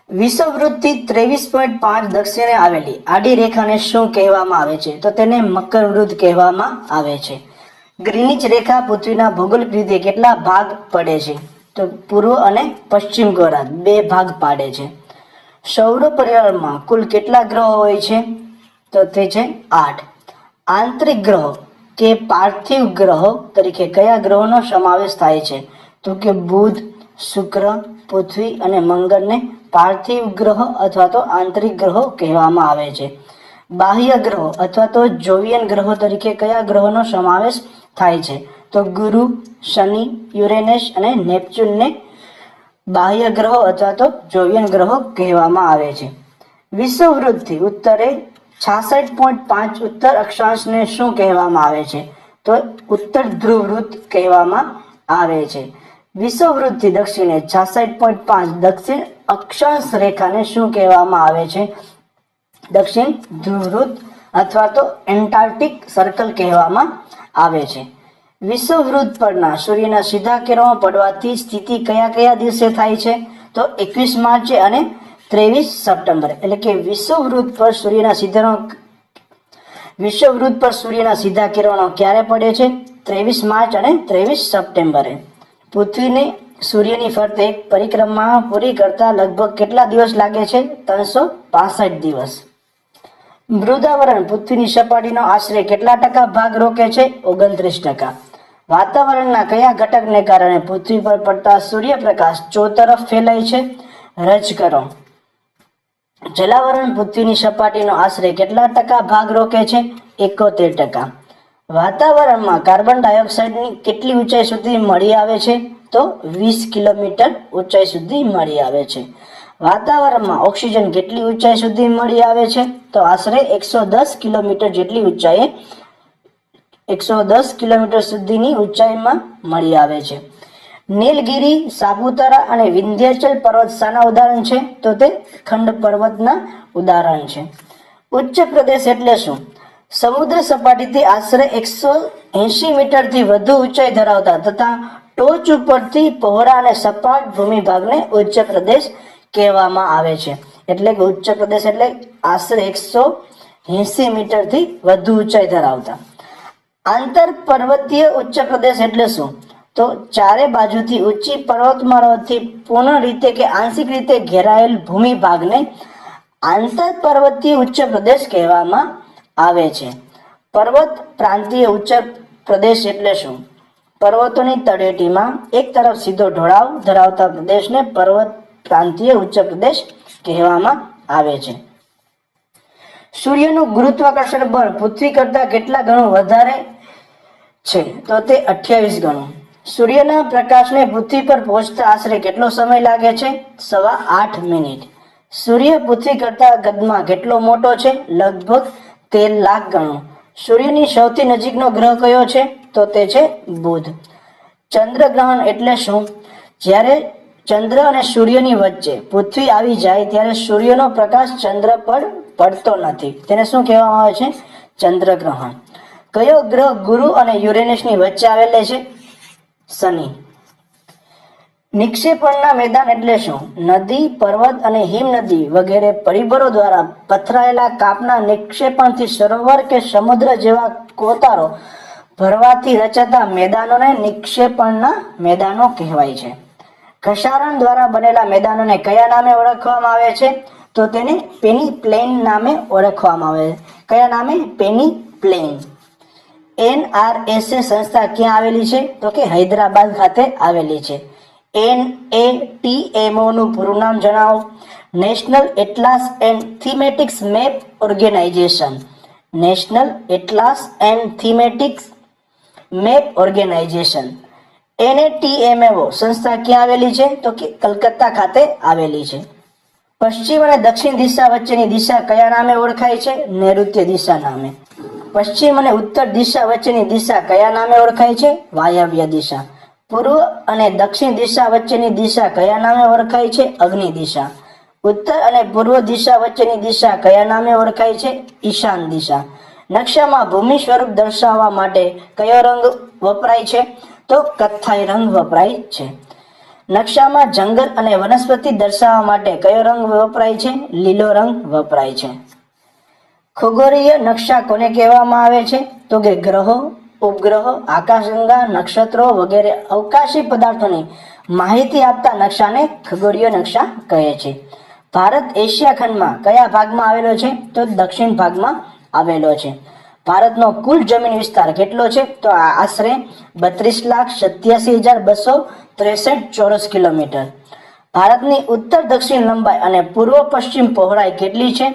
વિષુવવૃત્તથી 23.5 દક્ષિણે આવેલી આડી રેખાને શું કહેવામાં આવે છે? તો તેને મકરવૃત્ત કહેવામાં આવે છે. ગ્રીનિચ રેખા પૃથ્વીના ભૌગોલિક રીતે કેટલા ભાગ પડે છે? તો પૂર્વ અને પશ્ચિમ ગોળાર્ધ 2 ભાગ પાડે છે. સૌર પરિવારમાં કુલ કેટલા ગ્રહો હોય છે? તો તે છે 8. આંતરિક ગ્રહો કે પાર્થિવ ગ્રહો તરીકે કયા ગ્રહોનો સમાવેશ થાય છે? તો કે બુધ, શુક્ર, પૃથ્વી અને મંગળને પાર્થિવ ગ્રહ અથવા તો આંતરિક ગ્રહો કહેવામાં આવે છે. બાહ્ય ગ્રહો અથવા તો જોવિયન ગ્રહો તરીકે કયા ગ્રહોનો સમાવેશ થાય છે? તો ગુરુ, શનિ, યુરેનસ અને નેપચ્યુનને બાહ્ય ગ્રહો અથવા તો જોવિયન ગ્રહો કહેવામાં આવે છે. વિષુવવૃત્તથી ઉત્તરે 66.5 ઉત્તર અક્ષાંશને શું કહેવામાં આવે છે? તો ઉત્તર ધ્રુવ વૃત્ત કહેવામાં આવે છે. વિષુવવૃત્તથી દક્ષિણે 66.5 દક્ષિણ અક્ષાંશ રેખાને શું કહેવામાં આવે છે? દક્ષિણ ધ્રુવ વૃત્ત અથવા તો એન્ટાર્કટિક સર્કલ કહેવામાં આવે છે. વિષુવવૃત્ત પરના સૂર્યના સીધા કિરણો પડવાથી સ્થિતિ કયા કયા દિવસે થાય છે? તો 21 માર્ચે અને 23 સપ્ટેમ્બર. એટલે કે વિષુવવૃત્ત પર સૂર્યના સીધા કિરણો ક્યારે પડે છે? 23 માર્ચ અને 23 સપ્ટેમ્બરે. પૃથ્વીને સૂર્યની ફરતે એક પરિક્રમા પૂરી કરતા લગભગ કેટલા દિવસ લાગે છે? 365 દિવસ. મૃદાવરણ પૃથ્વીની સપાટીનો આશરે કેટલા ટકા ભાગ રોકે છે? 29%. વાતાવરણના કયા ઘટકને કારણે પૃથ્વી પર પડતા સૂર્યપ્રકાશ ચોતરફ ફેલાય છે? રજકણો. જલાવરણ પૃથ્વીની સપાટીનો આશરે કેટલા ટકા ભાગ રોકે છે? 71%. વાતાવરણમાં કાર્બન ડાયોક્સાઇડની કેટલી ઊંચાઈ સુધી મળી આવે છે? તો 20 કિલોમીટર ઊંચાઈ સુધી મળી આવે છે. વાતાવરણમાં ઓક્સિજન કેટલી ઊંચાઈ સુધી મળી આવે છે? તો આશરે 110 કિલોમીટર જેટલી ઊંચાઈએ 110 કિલોમીટર સુધીની ઊંચાઈમાં મળી આવે છે. નીલગિરી, સાપુતારા અને વિંધ્યાચલ પર્વત શાના ઉદાહરણ છે? તો તે ખંડ પર્વતના ઉદાહરણ છે. ઉચ્ચ પ્રદેશ એટલે શું? સમુદ્ર સપાટીથી આશરે 180 મીટરથી વધુ ઊંચાઈ ધરાવતા તથા ટોચ ઉપરથી પહોળા અને સપાટ ભૂમિભાગને ઉચ્ચ પ્રદેશ કહેવામાં આવે છે. એટલે કે ઉચ્ચ પ્રદેશ એટલે આશરે 180 મીટરથી વધુ ઊંચાઈ ધરાવતા. આંતર પર્વતીય ઉચ્ચ પ્રદેશ એટલે શું? તો ચારે બાજુથી ઊંચી પર્વતમાળાઓથી પૂર્ણ રીતે કે આંશિક રીતે ઘેરાયેલ ભૂમિભાગને આંતર પર્વતીય ઉચ્ચ પ્રદેશ કહેવામાં આવે છે. પર્વત પ્રાંતીય ઉચ્ચ પ્રદેશ એટલે શું? પર્વતોની તળેટીમાં એક તરફ સીધો ઢોળાવ ધરાવતા પ્રદેશને પર્વત પ્રાંતીય ઉચ્ચ પ્રદેશ કહેવામાં આવે છે. સૂર્યનું ગુરુત્વાકર્ષણ બળ પૃથ્વી કરતા કેટલા ગણું વધારે છે? તો તે 28 ગણું. સૂર્યના પ્રકાશને પૃથ્વી પર પહોંચતા આશરે કેટલો સમય લાગે છે? 8.25 મિનિટ. સૂર્ય પૃથ્વી કરતા કદમાં કેટલો મોટો છે? લગભગ 13 લાખ ગણું. સૂર્યની સૌથી નજીકનો ગ્રહ કયો છે? તો તે છે બુધ. ચંદ્રગ્રહણ એટલે શું? જ્યારે ચંદ્ર અને સૂર્યની વચ્ચે પૃથ્વી આવી જાય ત્યારે સૂર્યનો પ્રકાશ ચંદ્ર પર પડતો નથી. તેને શું કહેવામાં આવે છે? ચંદ્રગ્રહણ. કયો ગ્રહ ગુરુ અને યુરેનસની વચ્ચે આવેલો છે? શનિ. નિક્ષેપણના મેદાન એટલે શું? નદી, પર્વત અને હિમનદી વગેરે પરિબળો દ્વારા પથરાયેલા કાપના નિક્ષેપણથી સરોવર કે સમુદ્ર જેવા કોતારો ભરવાથી રચાતા મેદાનોને નિક્ષેપણના મેદાનો કહેવાય છે. ઘસારણ દ્વારા બનેલા મેદાનોને કયા નામે ઓળખવામાં આવે છે? તો તેને પેની પ્લેન નામે ઓળખવામાં આવે છે. કયા નામે? Penny plane. NRSA સંસ્થા ક્યાં આવેલી છે? તો કે હૈદરાબાદ ખાતે આવેલી છે. NATMO નું પૂરું નામ જણાવો. National atlas and thematics map organisation. National atlas and thematics map organisation. NATMO સંસ્થા ક્યાં આવેલી છે? તો કે કલકત્તા ખાતે આવેલી છે. પશ્ચિમ અને દક્ષિણ દિશા વચ્ચેની દિશા કયા નામે ઓળખાય છે? નૈઋત્ય દિશા નામે. પશ્ચિમ અને ઉત્તર દિશા વચ્ચેની દિશા કયા નામે ઓળખાય છે? વાયવ્ય દિશા. પૂર્વ અને દક્ષિણ દિશા વચ્ચેની દિશા કયા નામે ઓળખાય છે? અગ્નિ દિશા. ઉત્તર અને પૂર્વ દિશા વચ્ચેની દિશા કયા નામે ઓળખાય છે? ઈશાન દિશા. નકશામાં ભૂમિ સ્વરૂપ દર્શાવવા માટે કયો રંગ વપરાય છે? તો કથ્થાઈ રંગ વપરાય છે. નકશામાં જંગલ અને વનસ્પતિ દર્શાવવા માટે કયો રંગ વપરાય છે? લીલો રંગ વપરાય છે. ખગોળીય નકશા કોને કહેવામાં આવે છે? તો કે ગ્રહો, ઉપગ્રહો, આકાશગંગા, નક્ષત્રો વગેરે અવકાશી પદાર્થોની માહિતી આપતા નકશાને ખગોળીય નકશા કહે છે. ભારત એશિયા ખંડમાં કયા ભાગમાં આવેલો છે? તો દક્ષિણ ભાગમાં આવેલો છે. ભારતનો કુલ જમીન વિસ્તાર કેટલો છે? તો આશરે 32,87,263 ચોરસ કિલોમીટર. ભારતની ઉત્તર દક્ષિણ લંબાઈ અને પૂર્વ પશ્ચિમ પહોળાઈ કેટલી છે?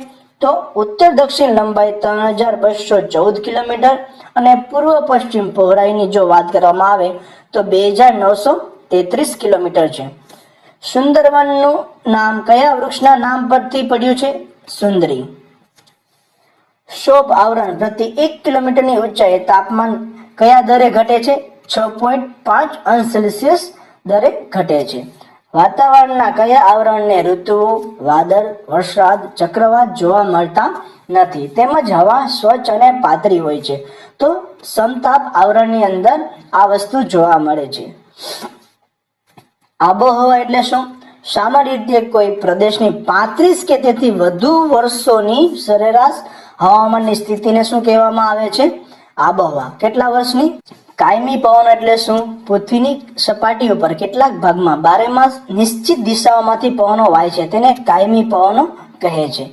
તો ઉત્તર દક્ષિણ લંબાઈ 3,214 કિલોમીટર અને પૂર્વ પશ્ચિમ પહોળાઈની જો વાત કરવામાં આવે તો 2,933 કિલોમીટર છે. સુંદરવનનું નામ કયા વૃક્ષના નામ પરથી પડ્યું છે? સુંદરી. ક્ષોભ આવરણ પ્રતિ 1 કિલોમીટરની ઊંચાઈએ તાપમાન કયા દરે ઘટે છે? 6.5 અંશ સેલ્સિયસ દરે ઘટે છે. વાતાવરણના કયા આવરણને ઋતુઓ, વાદળ, વરસાદ, ચક્રવાત જોવા મળતા નથી, તેમજ હવા સ્વચ્છ અને પાતળી હોય છે? તો સમતાપ આવરણની અંદર આ વસ્તુ જોવા મળે છે. આબોહવા એટલે શું? સામાન્ય રીતે કોઈ પ્રદેશની 35 કે તેથી વધુ વર્ષોની સરેરાશ હવામાનની સ્થિતિને શું કહેવામાં આવે છે? આબોહવા. કેટલા વર્ષની? કાયમી પવન એટલે શું? પૃથ્વીની સપાટી ઉપર કેટલાક ભાગમાં 12 માસ નિશ્ચિત દિશાઓમાંથી પવનો વાય છે, તેને કાયમી પવનો કહે છે.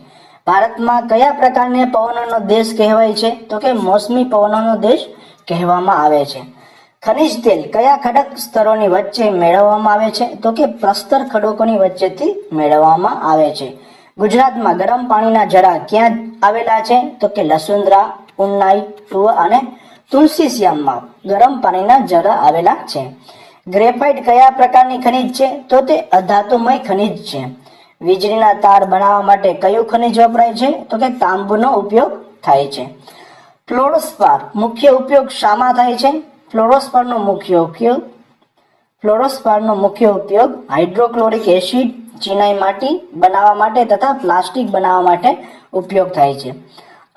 ભારતમાં કયા પ્રકારના પવનોનો દેશ કહેવાય છે? તો કે મોસમી પવનોનો દેશ કહેવામાં આવે છે. ખનિજ તેલ કયા ખડક સ્તરોની વચ્ચે મેળવવામાં આવે છે? તો કે પ્રસ્તર ખડકોની વચ્ચેથી મેળવવામાં આવે છે. ગુજરાતમાં ગરમ પાણીના ઝરા ક્યાં આવેલા છે? તો કે લસુંદરા, ઉન્નાઈ, ટુવા અને તુલસીશ્યામમાં ગરમ પાણીના ઝરા આવેલા છે. ગ્રેફાઇટ કયા પ્રકારની ખનિજ છે? તો તે અધાતુમય ખનિજ છે. વીજળીના તાર બનાવવા માટે કયું ખનિજ વપરાય છે? તો કે તાંબુનો ઉપયોગ થાય છે. ફ્લોરોસ્પાર મુખ્ય ઉપયોગ શામાં થાય છે? ફ્લોરોસ્પારનો મુખ્ય ઉપયોગ હાઇડ્રોક્લોરિક એસિડ, ચિનાઈ માટી બનાવવા માટે તથા પ્લાસ્ટિક બનાવવા માટે ઉપયોગ થાય છે.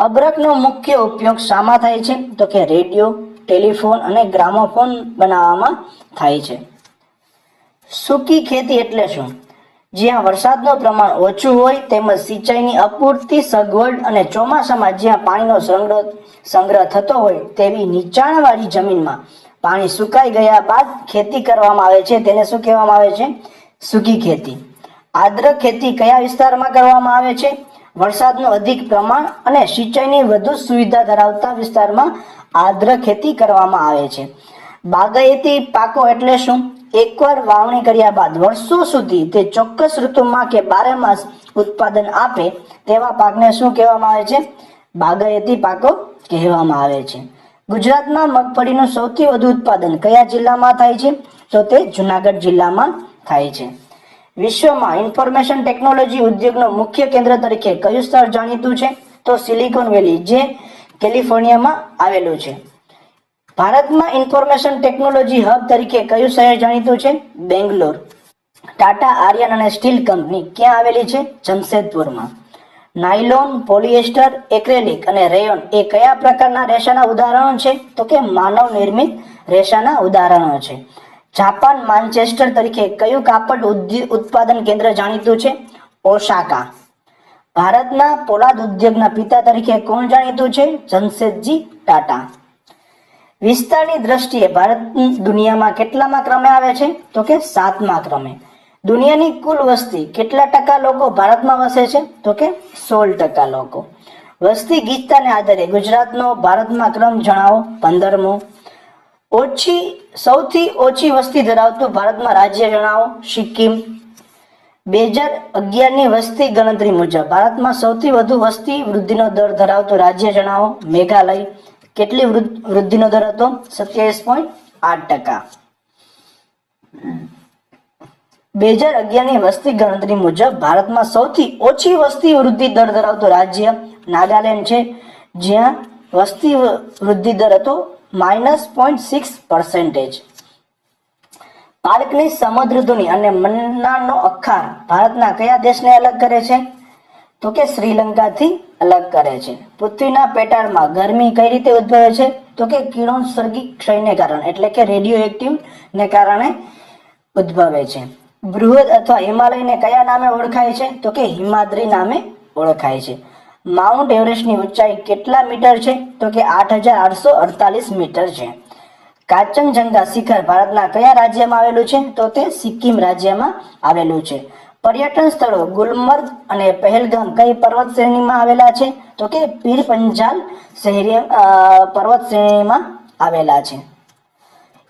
અબરખનો મુખ્ય ઉપયોગ શામાં થાય છે? તો કે રેડિયો, ટેલિફોન અને ગ્રામોફોન બનાવવામાં થાય છે. સૂકી ખેતી એટલે શું? જ્યાં વરસાદનું પ્રમાણ ઓછું હોય તેમજ સિંચાઈની અપૂરતી સગવડ અને ચોમાસામાં જ્યાં પાણીનો સંગ્રહ થતો હોય તેવી નીચાણવાળી જમીનમાં પાણી સુકાઈ ગયા બાદ ખેતી કરવામાં આવે છે, તેને શું કહેવામાં આવે છે? સૂકી ખેતી. આર્દ્ર ખેતી કયા વિસ્તારમાં કરવામાં આવે છે? વરસાદનું અધિક પ્રમાણ અને સિંચાઈની વધુ સુવિધા ધરાવતા વિસ્તારમાં આર્દ્ર ખેતી કરવામાં આવે છે. બાગાયતી પાકો એટલે શું? એકવાર વાવણી કર્યા બાદ વર્ષો સુધી તે ચોક્કસ ઋતુમાં કે 12 માસ ઉત્પાદન આપે તેવા પાકને શું કહેવામાં આવે છે? બાગાયતી પાકો કહેવામાં આવે છે. ગુજરાતમાં મગફળીનું સૌથી વધુ ઉત્પાદન કયા જિલ્લામાં થાય છે? તો તે જુનાગઢ જિલ્લામાં થાય છે. વિશ્વમાં ઇન્ફોર્મેશન ટેકનોલોજી ઉદ્યોગનું મુખ્ય કેન્દ્ર તરીકે કયું સ્થળ જાણીતું છે? તો સિલિકોન વેલી, જે કેલિફોર્નિયામાં આવેલું છે. ભારતમાં ઇન્ફોર્મેશન ટેકનોલોજી હબ તરીકે કયું શહેર જાણીતું છે? બેંગ્લોર. ટાટા આયર્ન અને સ્ટીલ કંપની ક્યાં આવેલી છે? જમશેદપુરમાં. નાયલોન, પોલિએસ્ટર, એક્રેલિક અને રેયોન એ કયા પ્રકારના રેસાના ઉદાહરણો છે? તો કે માનવ નિર્મિત રેસાના ઉદાહરણો છે. જાપાન માન્ચેસ્ટર તરીકે કયું કાપડ ઉત્પાદન કેન્દ્ર જાણીતું છે? ઓસાકા. ભારતના પોલાદ ઉદ્યોગના પિતા તરીકે કોણ જાણીતું છે? જમશેદજી ટાટા. વિસ્તારની દ્રષ્ટિએ ભારત દુનિયામાં કેટલામાં ક્રમે આવે છે? તો કે 7મા ક્રમે. દુનિયાની કુલ વસ્તી કેટલા ટકા લોકો ભારતમાં વસે છે? તો કે 16% લોકો. વસ્તી ગીચતાને આધારે ગુજરાતનો ભારતમાં ક્રમ જણાવો. 15મો. સૌથી ઓછી વસ્તી ધરાવતું ભારતમાં રાજ્ય જણાવો. સિક્કિમ. 2011ની વસ્તી ગણતરી મુજબ ભારતમાં સૌથી વધુ વસ્તી વૃદ્ધિનો દર ધરાવતું રાજ્ય જણાવો. મેઘાલય. કેટલી વૃદ્ધિનો દર હતો? 27.8%. 2011ની વસ્તી ગણતરી મુજબ ભારતમાં સૌથી ઓછી વસ્તી વૃદ્ધિ દર ધરાવતું રાજ્ય નાગાલેન્ડ છે, જ્યાં વસ્તી વૃદ્ધિ દર હતો -0.6%. પાર્કની સમુદ્રધુની અને મન્નારનો અખાર ભારતના કયા દેશને અલગ કરે છે? તો કે શ્રીલંકાથી અલગ કરે છે. પૃથ્વીના પેટાળમાં ગરમી કઈ રીતે ઉદ્ભવે છે? તો કે કિરણોત્સર્ગી ક્ષયને કારણે, એટલે કે રેડિયો એક્ટિવ ને કારણે ઉદ્ભવે છે. બૃહદ અથવા હિમાલયને કયા નામે ઓળખાય છે? તો કે હિમાદ્રી નામે ઓળખાય છે. માઉન્ટ એવરેસ્ટની ઊંચાઈ કેટલા મીટર છે? તો કે 8,848 મીટર છે. કાંચનજંગા શિખર ભારતના કયા રાજ્યમાં આવેલું છે? તો તે સિક્કિમ રાજ્યમાં આવેલું છે. પર્યટન સ્થળો ગુલમર્ગ અને પહેલગામ કઈ પર્વત શ્રેણીમાં આવેલા છે? તો કે પીર પંજાલ પર્વત શ્રેણીમાં આવેલા છે.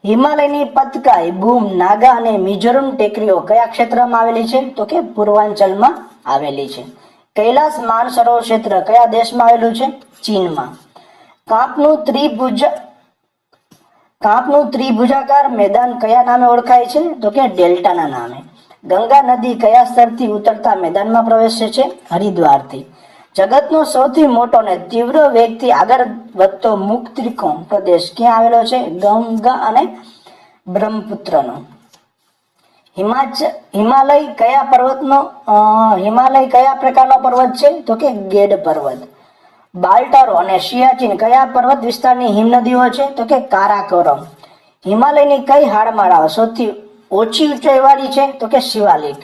હિમાલયની પતકાઈ બૂમ નાગા અને મિઝોરમ ટેકરીઓ કયા ક્ષેત્રમાં આવેલી છે? તો કે પૂર્વાંચલમાં આવેલી છે. કૈલાસ માનસરોવર ક્ષેત્ર કયા દેશમાં આવેલું છે? ચીનમાં. કાંપનું ત્રિભુજાકાર મેદાન કયા નામે ઓળખાય છે? તો કે ડેલ્ટાના નામે. ગંગા નદી કયા સ્થળથી ઉતરતા મેદાનમાં પ્રવેશે છે? હરિદ્વારથી. જગતનો સૌથી મોટો અને તીવ્ર વેગથી આગળ વધતો મુક્ત ત્રિકોણ પ્રદેશ ક્યાં આવેલો છે? ગંગા અને બ્રહ્મપુત્રનો. હિમાલય કયા પ્રકારનો પર્વત છે? તો કે ગેડ પર્વત. બાલ્ટારો અને સિયાચીન કયા પર્વત વિસ્તારની હિમનદીઓ છે? તો કે કારાકોરમ. હિમાલયની કઈ હાડમાળાઓ સૌથી ઓછી ઊંચાઈવાળી છે? તો કે શિવાલિક.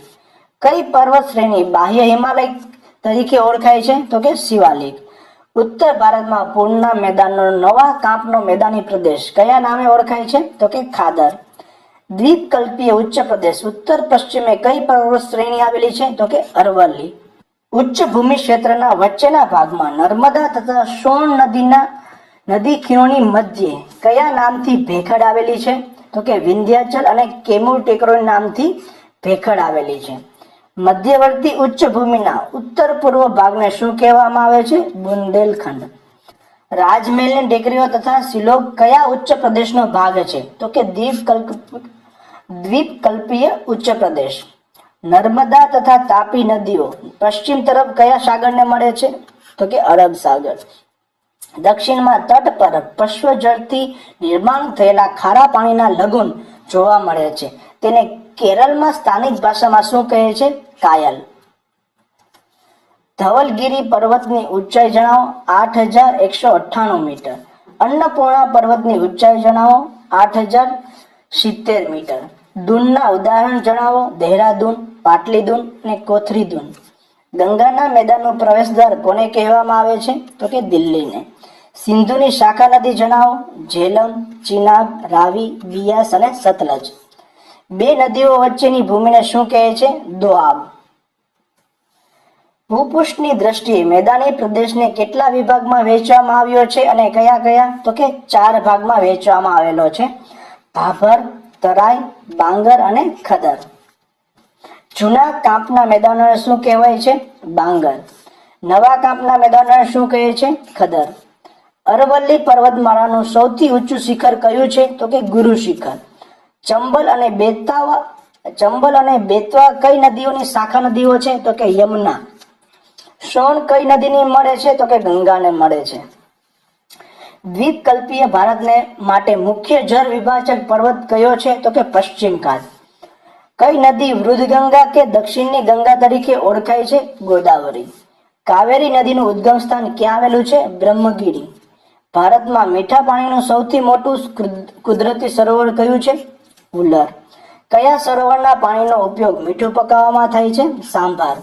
કઈ પર્વત શ્રેણી બાહ્ય હિમાલય તરીકે ઓળખાય છે? તો કે શિવાલિક. ઉત્તર ભારતમાં પૂરના મેદાનનો નવા કાંપનો મેદાની પ્રદેશ કયા નામે ઓળખાય છે? તો કે ખાદર. દ્વીપકલ્પીય ઉચ્ચ પ્રદેશ ઉત્તર પશ્ચિમે કઈ પર્વત શ્રેણી આવેલી છે? તો કે અરવલ્લી. ઉચ્ચ ભૂમિ ક્ષેત્રના વચ્ચેના ભાગમાં નર્મદા તથા સોણ નદી ખીણોની મધ્યે કયા નામથી ભેખડ આવેલી છે? તો કે વિંધ્યાચલ અને કેમૂર ટેકરીના નામથી ભેખડ આવેલી છે. મધ્યવર્તી ઉચ્ચ ભૂમિના ઉત્તર પૂર્વ ભાગને શું કહેવામાં આવે છે? બુંદેલખંડ. રાજમહેલની ટેકરીઓ તથા શિલોગ કયા ઉચ્ચ પ્રદેશનો ભાગ છે? તો કે દ્વીપકલ્પીય ઉચ્ચ પ્રદેશ. નર્મદા તથા તાપી નદીઓ પશ્ચિમ તરફ કયા સાગરને મળે છે? તો કે અરબ સાગર. દક્ષિણમાં તટ પર પશ્વજળથી નિર્માણ થયેલા ખારા પાણીના લગુન જોવા મળે છે. તેને કેરળમાં સ્થાનિક ભાષામાં શું કહે છે? કાયલ. ધવલગીરી પર્વતની ઊંચાઈ જણાવો. 8,198 મીટર. અન્નપૂર્ણા પર્વતની ઊંચાઈ જણાવો. 8,070 મીટર. દૂનના ઉદાહરણ જણાવો. દહેરાદૂન, પાટલીદૂન અને કોથરીદૂન. ગંગાના મેદાનનો પ્રવેશદ્વાર કોને કહેવામાં આવે છે? તો કે દિલ્હીને. સિંધુની શાખા નદી જણાવો. ઝેલમ, ચિનાબ, રાવી, બિયાસ અને સતલજ. બે નદીઓ વચ્ચેની ભૂમિને શું કહે છે? દોઆબ. ભૂપૃષ્ઠની દ્રષ્ટિએ મેદાની પ્રદેશને કેટલા વિભાગમાં વહેંચવામાં આવ્યો છે અને કયા કયા? તો કે 4 ભાગમાં વહેંચવામાં આવેલો છે. ભાભર, તરાઈ, બાંગર અને ખદર. જૂના કાંપના મેદાનોને શું કહેવાય છે? બાંગર. નવા કાંપના મેદાનોને શું કહે છે? ખદર. અરવલ્લી પર્વતમાળાનું સૌથી ઊંચું શિખર કયું છે? તો કે ગુરુ શિખર. ચંબલ અને બેતવા કઈ નદીઓની શાખા નદીઓ છે? તો કે યમુના. સોણ કઈ નદીને મળે છે? તો કે ગંગાને મળે છે. દ્વીપકલ્પીય ભારતને માટે મુખ્ય જળ વિભાજક પર્વત કયો છે? તો કે પશ્ચિમ ઘાટ. કઈ નદી વૃદ્ધ ગંગા કે દક્ષિણની ગંગા તરીકે ઓળખાય છે? ગોદાવરી. કાવેરી નદીનું ઉદ્ગમ સ્થાન ક્યાં આવેલું છે? બ્રહ્મગીરી. ભારતમાં મીઠા પાણીનું સૌથી મોટું કુદરતી સરોવર કયું છે? ઉલર. કયા સરોવરના પાણીનો ઉપયોગ મીઠું પકાવવામાં થાય છે? સાંભાર.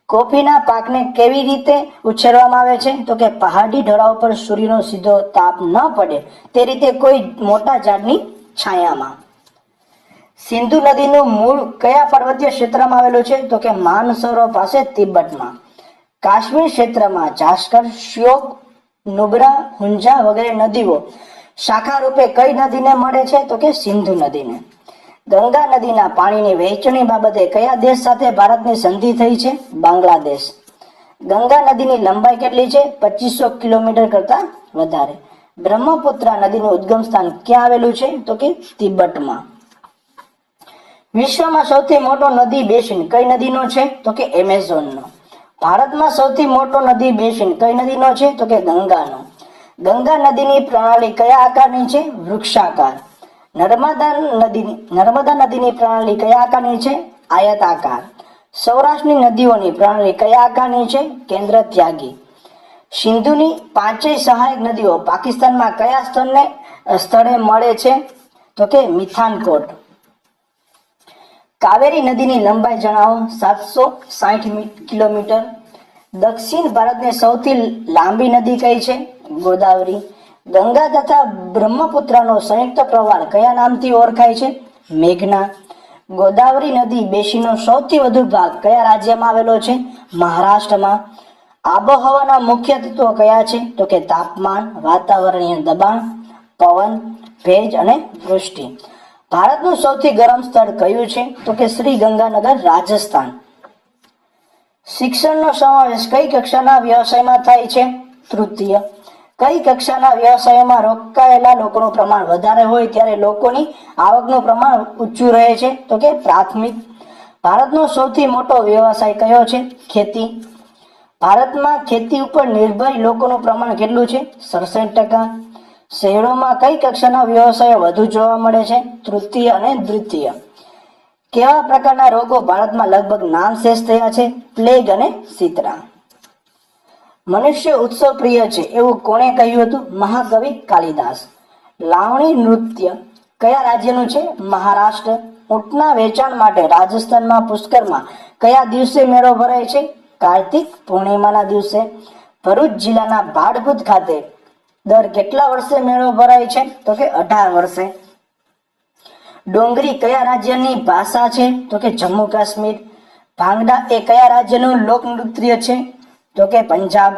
કોફીના પાકને કેવી રીતે ઉછેરવામાં આવે છે? તો કે પહાડી ઢોળાવ પર સૂર્યનો સીધો તાપ ન પડે તે રીતે કોઈ મોટા ઝાડની છાયામાં. સિંધુ નદીનું મૂળ કયા પર્વતીય ક્ષેત્રમાં આવેલું છે? તો કે માનસરોવર પાસે તિબેટમાં. કાશ્મીર ક્ષેત્રમાં જાસ્કર, શ્યોક, નુબ્રા, હુંજા વગેરે નદીઓ શાખા રૂપે કઈ નદીને મળે છે? તો કે સિંધુ નદીને. ગંગા નદીના પાણીની વહેંચણી બાબતે કયા દેશ સાથે ભારતની સંધિ થઈ છે? બાંગ્લાદેશ. ગંગા નદીની લંબાઈ કેટલી છે? 2500 કિલોમીટર કરતા વધારે. બ્રહ્મપુત્રા નદીનું ઉદ્ગમ સ્થાન ક્યાં આવેલું છે? તો કે તિબેટમાં. વિશ્વમાં સૌથી મોટો નદી બેસિન કઈ નદીનો છે? તો કે એમેઝોનનો. ભારતમાં સૌથી મોટો નદી બેસિન કઈ નદીનો છે? તો કે ગંગાનો. ગંગા નદીની પ્રણાલી કયા આકારની છે? વૃક્ષાકાર. નર્મદા નદીની પ્રણાલી કયા આકારની છે? આયતાકાર. સૌરાષ્ટ્રની નદીઓની પ્રણાલી કયા આકારની છે? કેન્દ્ર ત્યાગી. સિંધુની 5 સહાયક નદીઓ પાકિસ્તાનમાં કયા સ્થળે મળે છે? તો કે મિથાનકોટ. કાવેરી નદીની લંબાઈ જણાવો. 760 કિલોમીટર. દક્ષિણ ભારતની સૌથી લાંબી નદી કઈ છે? ગોદાવરી. ગંગા તથા બ્રહ્મપુત્રનો સંયુક્ત પ્રવાહ કયા નામથી ઓળખાય છે? મેઘના. ગોદાવરી નદી બેસીનો સૌથી વધુ ભાગ કયા રાજ્યમાં આવેલો છે? મહારાષ્ટ્રમાં. આબોહવાના મુખ્ય તત્વો કયા છે? તો કે તાપમાન, વાતાવરણીય દબાણ, પવન, ભેજ અને વૃષ્ટિ. ભારતનું સૌથી ગરમ સ્થળ કયું છે? તો કે શ્રી ગંગાનગર, રાજસ્થાન. શિક્ષણનો સમાવેશ કઈ કક્ષાના વ્યવસાયમાં થાય છે? તૃતીય. કઈ કક્ષાના વ્યવસાયોમાં રોકાયેલા લોકોનું પ્રમાણ વધારે હોય ત્યારે લોકોની આવકનું પ્રમાણ ઊંચું રહે છે? તો કે પ્રાથમિક. ભારતનો સૌથી મોટો વ્યવસાય કયો છે? ખેતી. ભારતમાં ખેતી ઉપર નિર્ભર લોકોનું પ્રમાણ કેટલું છે? 67%. શહેરોમાં કઈ કક્ષાના વ્યવસાયો વધુ જોવા મળે છે? તૃતીય અને દ્વિતીય. કેવા પ્રકારના રોગો ભારતમાં લગભગ નામશેષ થયા છે? પ્લેગ અને શીતળા. મનુષ્ય ઉત્સવ પ્રિય છે એવું કોણે કહ્યું હતું? મહાકવિ કાલિદાસ. લાવણી નૃત્ય કયા રાજ્યનું છે? મહારાષ્ટ્ર. ઊંટના વેચાણ માટે રાજસ્થાનમાં પુષ્કરમાં કયા દિવસે મેળો ભરાય છે? કાર્તિક પૂર્ણિમાના દિવસે. ભરૂચ જિલ્લાના ભાડભૂત ખાતે દર કેટલા વર્ષે મેળો ભરાય છે? તો કે 18 વર્ષે. ડોંગરી કયા રાજ્યની ભાષા છે? તો કે જમ્મુ કાશ્મીર. ભાંગડા એ કયા રાજ્યનું લોકનૃત્ય છે? તો કે પંજાબ.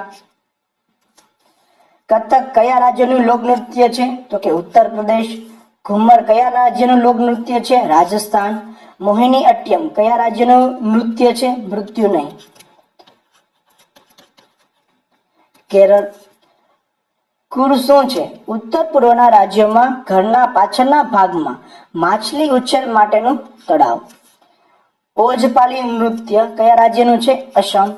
કથક કયા રાજ્યનું લોકનૃત્ય છે? તો કે ઉત્તર પ્રદેશ. ઘુમ્મર કયા રાજ્યનું લોકનૃત્ય છે? રાજસ્થાન. મોહિની અટ્યમ કયા રાજ્યનું નૃત્ય છે? મૃત્યુ નહીં, કેરળ. કુર શું છે? ઉત્તર પૂર્વના રાજ્યોમાં ઘરના પાછળના ભાગમાં માછલી ઉછેર માટેનું તળાવ. ઓજપાલી નૃત્ય કયા રાજ્યનું છે? અસમ.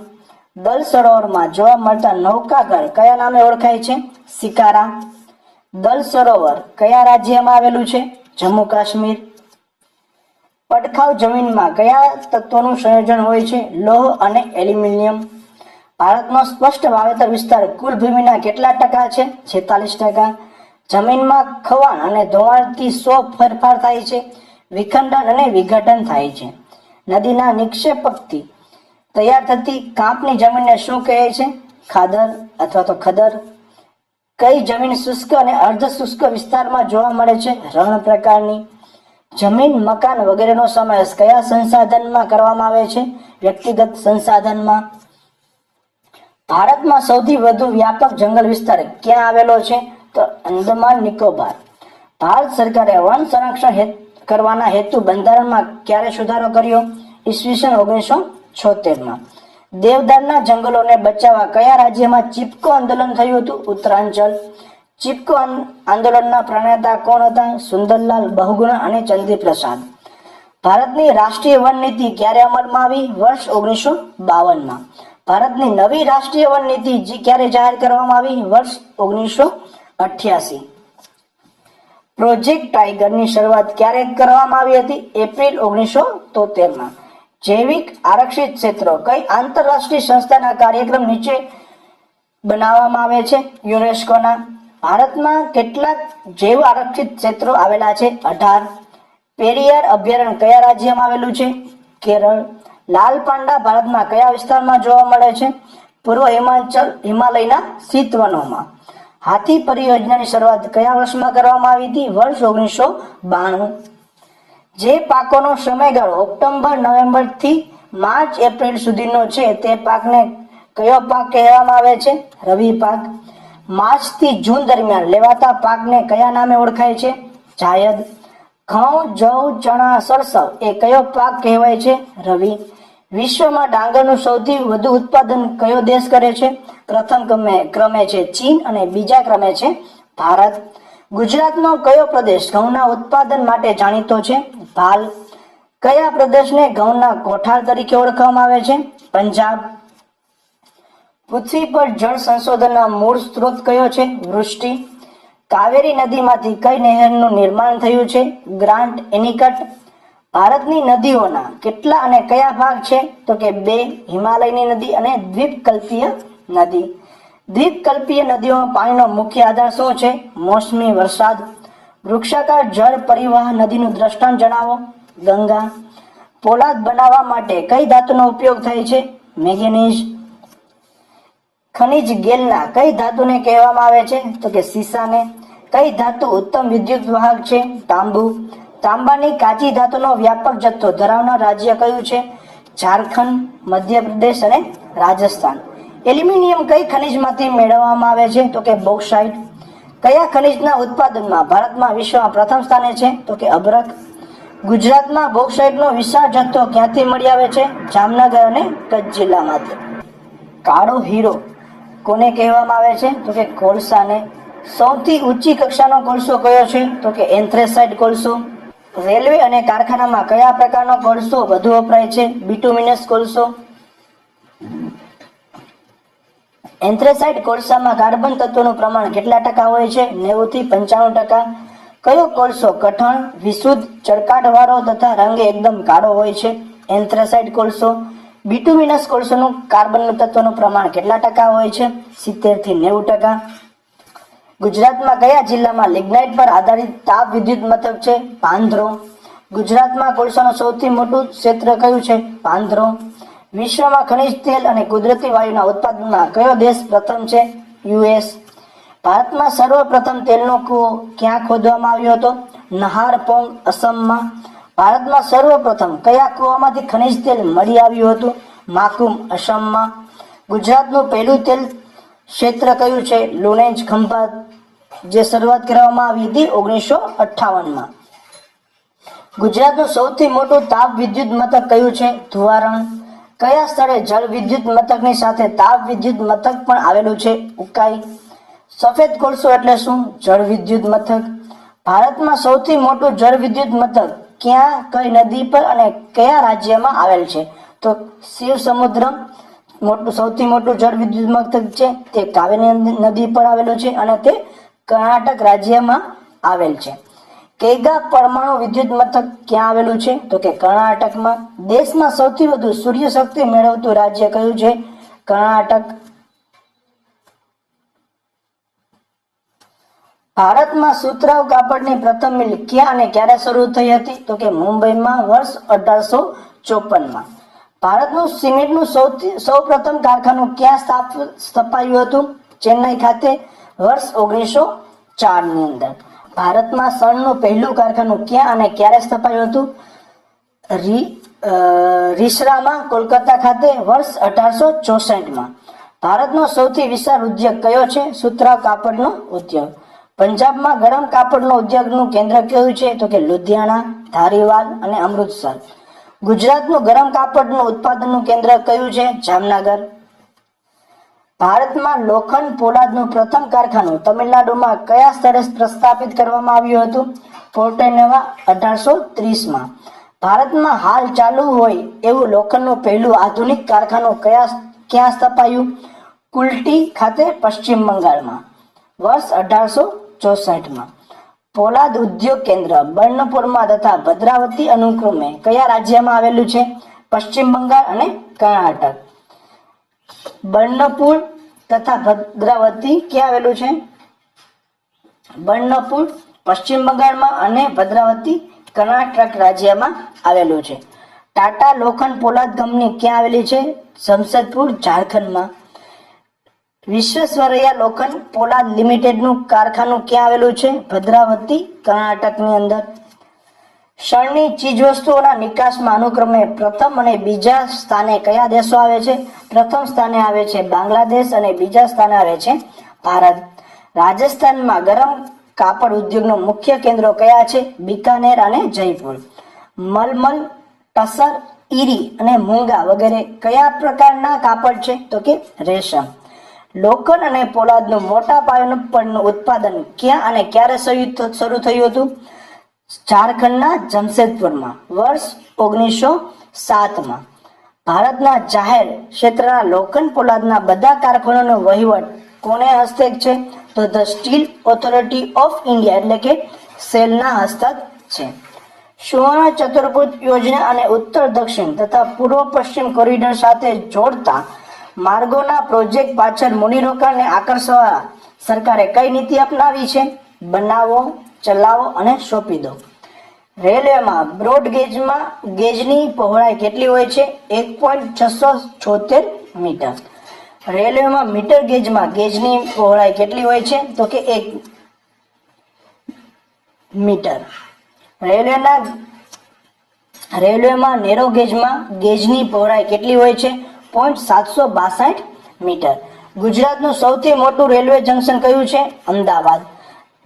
દલ સરોવરમાં જોવા મળતા નૌકાઘર કયા નામે ઓળખાય છે? સિકારા. દલ સરોવર કયા રાજ્યમાં આવેલું છે? જમ્મુ કાશ્મીર. પડખાઉ જમીનમાં કયા તત્વોનું સંયોજન હોય છે? લોહ અને એલ્યુમિનિયમ. ભારતનો સ્પષ્ટ વાવેતર વિસ્તાર કુલ ભૂમિના કેટલા ટકા છે? 46%. જમીનમાં ખવાણ અને ધોવાણથી ફેરફાર થાય છે. વિખંડન અને વિઘટન થાય છે. નદીના નિક્ષેપકથી તૈયાર થતી કાંપની જમીનને શું કહે છે? ખાદર અથવા તો ખદર. કઈ જમીન શુષ્ક અને અર્ધ શુષ્ક વિસ્તારમાં જોવા મળે છે? રણ પ્રકારની. જમીન, મકાન વગેરેનો સમાવેશ કયા સંસાધનમાં કરવામાં આવે છે? વ્યક્તિગત સંસાધનમાં. ભારતમાં સૌથી વધુ વ્યાપક જંગલ વિસ્તાર ક્યાં આવેલો છે? તો અંદમાન નિકોબાર. ભારત સરકારે વન સંરક્ષણ કરવાના હેતુ બંધારણમાં ક્યારે સુધારો કર્યો? ઈસવીસન 1976માં. દેવદારના જંગલોને બચાવવા કયા રાજ્યમાં ચિપકો આંદોલન થયું હતું? ઉત્તરાંચલ. ચિપકો આંદોલનના પ્રણેતા કોણ હતા? સુંદરલાલ બહુગુણ અને ચંદ્રી પ્રસાદ. ભારતની રાષ્ટ્રીય વન નીતિ ક્યારે અમલમાં આવી? વર્ષ 1952માં. ભારતની નવી રાષ્ટ્રીય વન નીતિ ક્યારે જાહેર કરવામાં આવી? વર્ષ 1988. પ્રોજેક્ટ ટાઈગરની શરૂઆત ક્યારે કરવામાં આવી હતી? એપ્રિલ 1973માં. જૈવિક આરક્ષિત ક્ષેત્રો કઈ આંતરરાષ્ટ્રીય સંસ્થાના કાર્યક્રમ નીચે બનાવવામાં આવે છે? યુનેસ્કોના. ભારતમાં કેટલાક જૈવ આરક્ષિત ક્ષેત્રો આવેલા છે? 18. પેરિયાર અભયારણ્ય કયા રાજ્યમાં આવેલું છે? કેરળ. લાલ પાંડા ભારતમાં કયા વિસ્તારમાં જોવા મળે છે? પૂર્વ હિમાલયના શીતવનોમાં. હાથી પરિયોજનાની શરૂઆત કયા વર્ષમાં કરવામાં આવી હતી? વર્ષ 1992. જે પાકોનો સમયગાળો ઓક્ટોબર નવેમ્બર થી માર્ચ એપ્રિલ સુધીનો છે તે પાકને કયો પાક કહેવામાં આવે છે? રવિ પાક. માર્ચ થી જૂન દરમિયાન લેવાતા પાકને કયા નામે ઓળખાય છે? જાયદ. ઘઉં, જવ, ચણા, સરસવ એ કયો પાક કહેવાય છે? રવિ. વિશ્વમાં ડાંગરનું સૌથી વધુ ઉત્પાદન કયો દેશ કરે છે? પ્રથમ ક્રમે છે ચીન અને બીજા ક્રમે છે ભારત. ગુજરાતનો કયો પ્રદેશ ઘઉંના ઉત્પાદન માટે જાણીતો છે? ભાલ. કયા પ્રદેશને ઘઉંના કોઠાર તરીકે ઓળખવામાં આવે છે? પંજાબ. પૃથ્વી પર જળ સંશોધનના મૂળ સ્ત્રોત કયો છે? વૃષ્ટિ. કાવેરી નદીમાંથી કઈ નહેરનું નિર્માણ થયું છે? ગ્રાન્ટ એનિકટ. ભારતની નદીઓના કેટલા અને કયા ભાગ છે? તો કે 2, હિમાલયની નદી અને દ્વીપકલ્પીય નદી. દ્વીપકલ્પીય નદીઓમાં પાણીનો મુખ્ય આધાર શું છે? મોસમી વરસાદ. વૃક્ષાકાર જળ પરિવહન નદીનું દ્રષ્ટાંત જણાવો. ગંગા. પોલાદ બનાવવા માટે કઈ ધાતુનો ઉપયોગ થાય છે? મેંગેનીઝ. ખનિજ ગેલના કઈ ધાતુને કહેવામાં આવે છે? તો કે સીસાને. કઈ ધાતુ ઉત્તમ વિદ્યુત વાહક છે? તાંબુ. તાંબાની કાચી ધાતુનો વ્યાપક જથ્થો ધરાવનાર રાજ્ય કયું છે? ઝારખંડ, મધ્યપ્રદેશ અને રાજસ્થાન. એલ્યુમિનિયમ કઈ ખનિજમાંથી મેળવવામાં આવે છે? તો કે બોક્સાઇટ. કયા ખનિજના ઉત્પાદનમાં ભારતમાં વિશ્વમાં પ્રથમ સ્થાને છે? તો કે અભ્રક. ગુજરાતમાં બોક્સાઇટનો વિશાળ જથ્થો ક્યાંથી મળી આવે છે? જામનગર અને કચ્છ જિલ્લામાંથી. કાળો હીરો કોને કહેવામાં આવે છે? તો કે કોલસાને. સૌથી ઊંચી કક્ષાનો કોલસો કયો છે? તો કે એન્થ્રેસાઇટ કોલસો. રેલવે અને કારખાનામાં કયા પ્રકારનો કોલસો વધુ વપરાય છે? બિટુમિનસ કોલસો. એન્થ્રેસાઇટ કોલસામાં કાર્બન તત્વોનું પ્રમાણ કેટલા ટકા હોય છે? 90 થી 95%. કયો કોલસો કઠણ, વિશુદ્ધ, ચળકાટવાળો તથા રંગે એકદમ કાળો હોય છે? એન્થ્રેસાઇટ કોલસો. બિટુમિનસ કોલસોનું કાર્બન તત્વનું પ્રમાણ કેટલા ટકા હોય છે? 70 થી 90%. ગુજરાતમાં કયા જિલ્લામાં લિગ્નાઇટ પર આધારિત તાપ વિદ્યુત મથક છે? પાંધરો. ગુજરાતમાં કોલસાનું સૌથી મોટું ક્ષેત્ર કયું છે? પાંધરો. વિશ્વમાં ખનિજ તેલ અને કુદરતી વાયુના ઉત્પાદનમાં કયો દેશ પ્રથમ છે? યુએસ. ભારતમાં સર્વપ્રથમ તેલનો કૂવો ક્યાં ખોદવામાં આવ્યો હતો? નહારપોંગ, અસમમાં. ભારતમાં સર્વપ્રથમ કયા કૂવામાંથી ખનિજ તેલ મળી આવ્યું હતું? માકુમ, અસમમાં. ગુજરાતનું પહેલું તેલ ક્ષેત્ર કયું છે? લુણેજ ખંભાત, જે શરૂઆત કરવામાં આવી હતી 1958માં. ગુજરાતનું સૌથી મોટું તાપ વિદ્યુત મથક કયું છે? ધુવારણ. કયા સ્થળે જળ વિદ્યુત મથકની સાથે તાપ વિદ્યુત મથક પણ આવેલું છે? ઉકાઈ. સફેદ કોલસો એટલે શું? જળ વિદ્યુત મથક. ભારતમાં સૌથી મોટું જળ વિદ્યુત મથક ક્યાં, કઈ નદી પર અને કયા રાજ્યમાં આવેલ છે? તો શિવ સમુદ્રમ સૌથી મોટું જળ વિદ્યુત મથક છે, તે કાવેરી નદી પર આવેલું છે અને તે કર્ણાટક રાજ્યમાં આવેલ છે. કૈગા પરમાણુ વિદ્યુત મથક ક્યાં આવેલું છે? તો કે કર્ણાટકમાં. દેશમાં સૌથી વધુ સૂર્ય શક્તિ મેળવતું રાજ્ય કયું છે? કર્ણાટક. ભારતમાં સુતરાઉ કાપડની પ્રથમ મિલ ક્યાં અને ક્યારે શરૂ થઈ હતી? તો કે મુંબઈમાં વર્ષ 1854માં. ભારતનું સિમેન્ટનું સૌ પ્રથમ કારખાનું ક્યાં સ્થપાયું હતું? ચેન્નઈ ખાતે વર્ષ 1904ની અંદર. ભારતમાં શણનું પહેલું કારખાનું ક્યાં અને ક્યારે સ્થપાયું હતું? રીસરામાં, કોલકાતા ખાતે વર્ષ 1864માં. ભારતનો સૌથી વિશાળ ઉદ્યોગ કયો છે? સુતરાઉ કાપડનો ઉદ્યોગ. પંજાબમાં ગરમ કાપડનો ઉદ્યોગનું કેન્દ્ર કયું છે? તો કે લુધિયાણા, ધારીવાલ અને અમૃતસર. ગુજરાતનું ગરમ કાપડનું ઉત્પાદનનું કેન્દ્ર કયું છે? જામનગર. ભારતમાં લોખંડ પોલાદનું પ્રથમ કારખાનું તમિલનાડુમાં કયા સ્થળે પ્રસ્થાપિત કરવામાં આવ્યું હતું? પોર્ટનેવા 1830માં. ભારતમાં હાલ ચાલુ હોય એવું લોખંડનું પહેલું આધુનિક કારખાનું ક્યાં સ્થપાયું? કુલ્ટી ખાતે, પશ્ચિમ બંગાળમાં, વર્ષ 1864માં. પોલાદ ઉદ્યોગ કેન્દ્ર બર્નપુરમાં તથા ભદ્રાવતી અનુક્રમે કયા રાજ્યમાં આવેલું છે? પશ્ચિમ બંગાળ અને કર્ણાટક. બર્નપુર તથા ભદ્રાવતી ક્યાં આવેલું છે? બર્નપુર પશ્ચિમ બંગાળમાં અને ભદ્રાવતી કર્ણાટક રાજ્યમાં આવેલું છે. ટાટા લોખંડ પોલાદ કંપની ક્યાં આવેલી છે? જમશેદપુર, ઝારખંડમાં. વિશ્વેશ્વરૈયા લોખંડ પોલાદ લિમિટેડનું કારખાનું ક્યાં આવેલું છે? ભદ્રાવતી, કર્ણાટકની અંદર. શણની ચીજવસ્તુઓના નિકાસમાં અનુક્રમે પ્રથમ અને બીજા સ્થાને કયા દેશો આવે છે? પ્રથમ સ્થાને આવે છે બાંગ્લાદેશ અને બીજા સ્થાને આવે છે ભારત. રાજસ્થાનમાં ગરમ કાપડ ઉદ્યોગનું મુખ્ય કેન્દ્રો કયા છે? બિકાનેર અને જયપુર. મલમલ, ટસર, ઈરી અને મૂંગા વગેરે કયા પ્રકારના કાપડ છે? તો કે રેશમ. લોખંડ અને પોલાદનું મોટા પાયાનું ઉત્પાદન ક્યાં અને ક્યારે શરૂ થયું હતું? ઝારખંડના જમશેદપુરમાં, વર્ષ 1907માં. ભારતના જાહેર ક્ષેત્રના લોખંડ પોલાદના બધા કારખાનાનો વહીવટ કોને હસ્તક છે? તો the steel authority of India એટલે કે સેલના હસ્તક છે. સુવર્ણ ચતુર્ભુજ યોજના અને ઉત્તર દક્ષિણ તથા પૂર્વ પશ્ચિમ કોરિડોર સાથે જોડતા માર્ગોના પ્રોજેક્ટ પાછળ મૂડીરોકાણને આકર્ષવા સરકારે કઈ નીતિ અપનાવી છે? બનાવો, ચલાવો અને સોંપી દો. રેલવેમાં બ્રોડ ગેજની પહોળાઈ કેટલી હોય છે? 1.676 મીટર. રેલવેમાં મીટર ગેજની પહોળાઈ કેટલી હોય છે? તો કે 1 મીટર. રેલવેમાં નેરો ગેજની પહોળાઈ કેટલી હોય છે? 0.762 મીટર. ગુજરાતનું સૌથી મોટું રેલવે જંકશન કયું છે? અમદાવાદ.